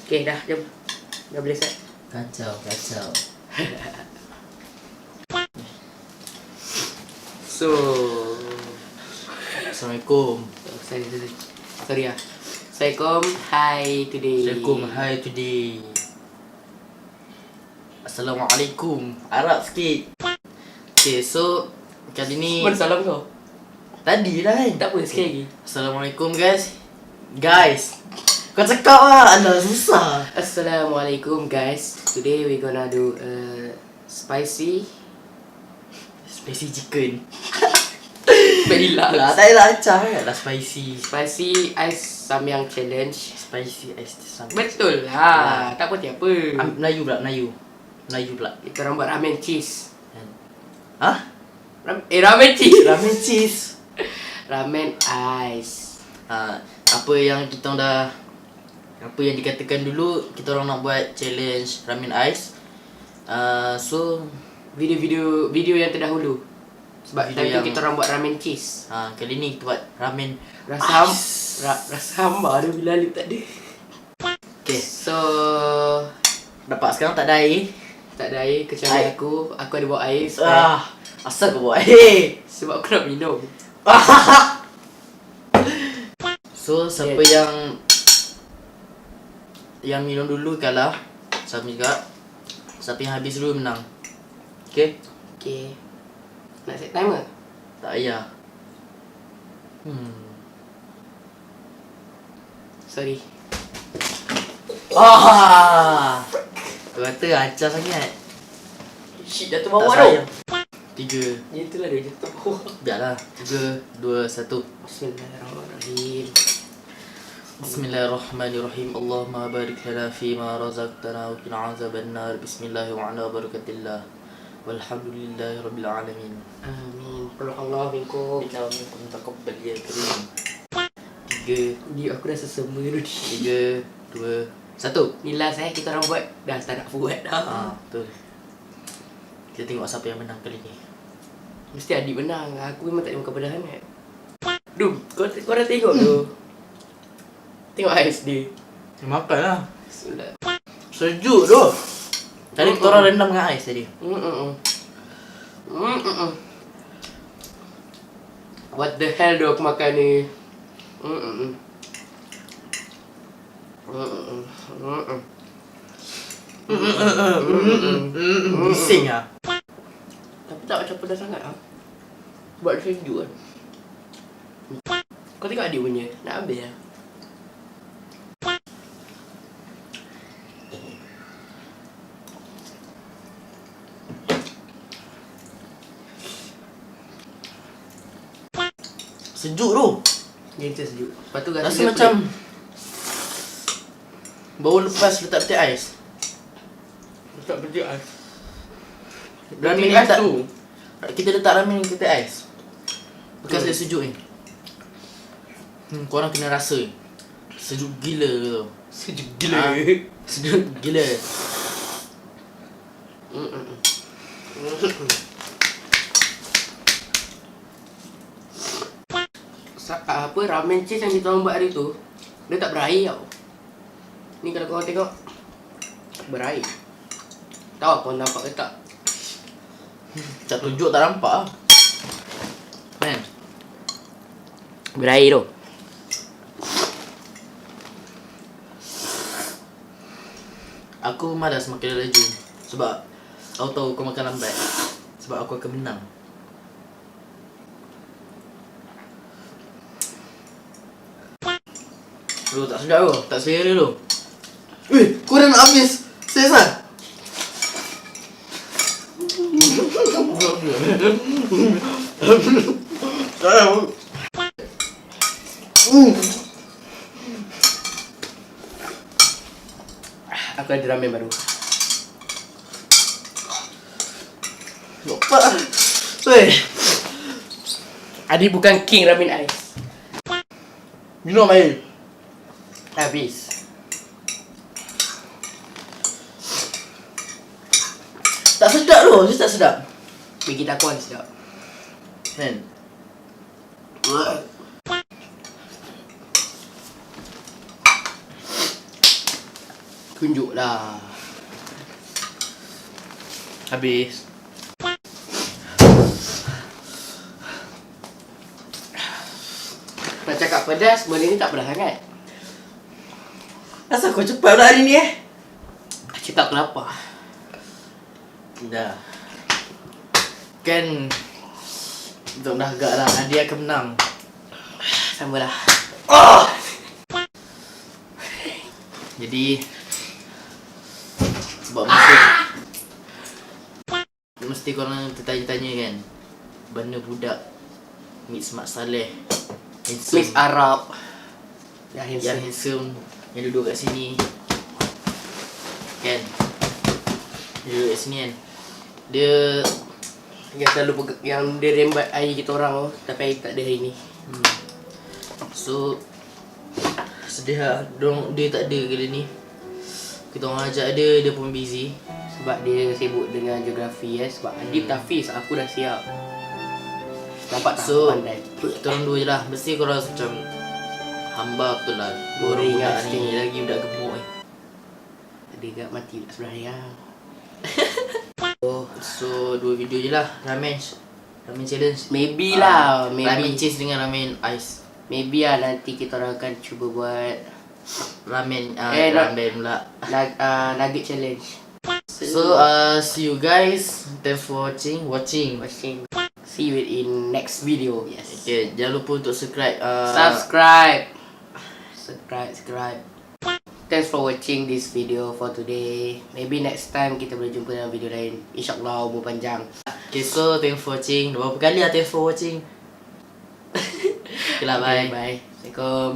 Okay, dah, jom. Dah boleh set. Kacau. So, Assalamualaikum. sorry ah. Assalamualaikum, hi today. Assalamualaikum. Arab sikit. Okay, so kali ni Mana salam kau? tadi lah kan. Tak apa, sekali lagi. Assalamualaikum guys. Kau cakap lah, alah susah. Assalamualaikum guys. Today we gonna do spicy chicken. vanilla Lah, tak payah acah kan. Dah spicy ice samyang challenge. ice samyang. Betul lah. Tak apa tiap apa. Melayu pula. Kita orang buat ramen cheese. Hah? Ramen cheese. Ramen cheese. Ramen ice. Apa yang dikatakan dulu, kita orang nak buat challenge ramen ice. So Video yang terdahulu. Sebab Video time tu yang- kita orang buat ramen cheese. kali ni kita buat ramen Rasa ice. rasa hambar ada bila Alif tak ada. Okay, So dapat sekarang tak ada air. tak ada air kecuali Air. aku ada bawa air sebab, Asal kau buat air? sebab aku nak minum. So siapa yang minum dulu kalah. Sama juga. Siapa yang habis dulu menang. Okay? Okay. Nak set timer? Tak payah. Sorry. Kau kata acah sangat. Shit, dah tu Tak bawah sayang. tau. 3. Itulah dia jatuh bawah. Biarlah. 3, 2, 1. Bismillahirrahmanirrahim. Bismillahirrahmanirrahim. Allahumma barik lana fima razaqtana wa qina azaban nar. Bismillah wa ala barakatillah. Walhamdulillahi rabbil alamin. Amin. Allah minkum. Inna minkum taqabbal ya karim. 3, Dia aku rasa semua tu. 3, 2, 1. Ni last kita orang buat. Dah tak nak buat dah. Betul. Kita tengok siapa yang menang kali ni. Mesti adik menang. Aku memang tak ada muka pada sangat. Duh, korang tengok tu. Tengok ais dia. Makan lah. Bismillah. Sejuk tu. Tadi kita orang rendam dengan ais tadi. What the hell tu aku makan ni. Bising lah. Tapi tak macam pedas sangat ah. Buat dia sejuk kan. Kau tengok adik punya. Nak habis lah. Sejuk tu. Dia macam sejuk. Lepas tu Rasa dia macam baru lepas letak peti ais. letak petik ais. Ramen Peti ais letak, tu. kita letak ramen peti ais. Bekas dia sejuk ni. Korang kena rasa. Sejuk gila tu. Sejuk gila. Sejuk gila. Apa ramen cheese yang kita orang buat hari tu, dia tak berair tau. Ni kalau korang tengok berair. Tahu korang nampak ke tak? Tak tunjuk tak nampak lah. Kan? Berair tu. Aku malas makan laju. Sebab aku tahu kau makan lambat. Sebab aku akan menang. Bro, tak sedap bro. Tak selera tu. Kau dah nak habis. Serius lah? Aku ada ramen baru. Lupa. Weh. Adi bukan king ramen ais. Minum air. Habis. Tak sedap tu, tak sedap. Bagi aku ada sedap. Kan? Tunjuklah. Habis. Nak cakap pedas, benda ni tak pedas sangat. Asal kau cepat pula hari ni Cakap aku lapar. Dah. Kan untuk dah agak lah, dia akan menang. Samalah. Oh! Jadi sebab mesti korang tertanya-tanya kan, mana budak Mix Mat Saleh handsome, Mix Arab. Yang yang handsome. handsome yang duduk kat sini kan, dia duduk kat sini kan, dia Yang selalu yang dia rembat air kita orang tu. Tapi air tak ada hari ni. so sedih lah dia tak ada kali ni. Kita orang ajak dia pun busy. Sebab dia sibuk dengan geografi Sebab Adib dah fix, aku dah siap. Nampak tak So pandai. kita orang dua je lah. Mesti kau rasa macam hamba betul lah. Boring Budak lah ni sikit. lagi budak gemuk Dia kat mati tak sebelah yang. So 2 video je lah. Ramen challenge. Maybe lah, Ramen maybe. cheese dengan ramen ais. Maybe lah nanti kita orang akan cuba buat Ramen not- pula. nugget challenge. So see you guys. Thanks for watching. Watching. See you in next video. Yes. Okay, jangan lupa untuk subscribe. Subscribe. Thanks for watching this video for today. Maybe next time kita boleh jumpa dalam video lain. InsyaAllah umur panjang. Okay, so thanks for watching. Berapa kali lah thanks for watching. Okay lah, bye. Bye. Assalamualaikum.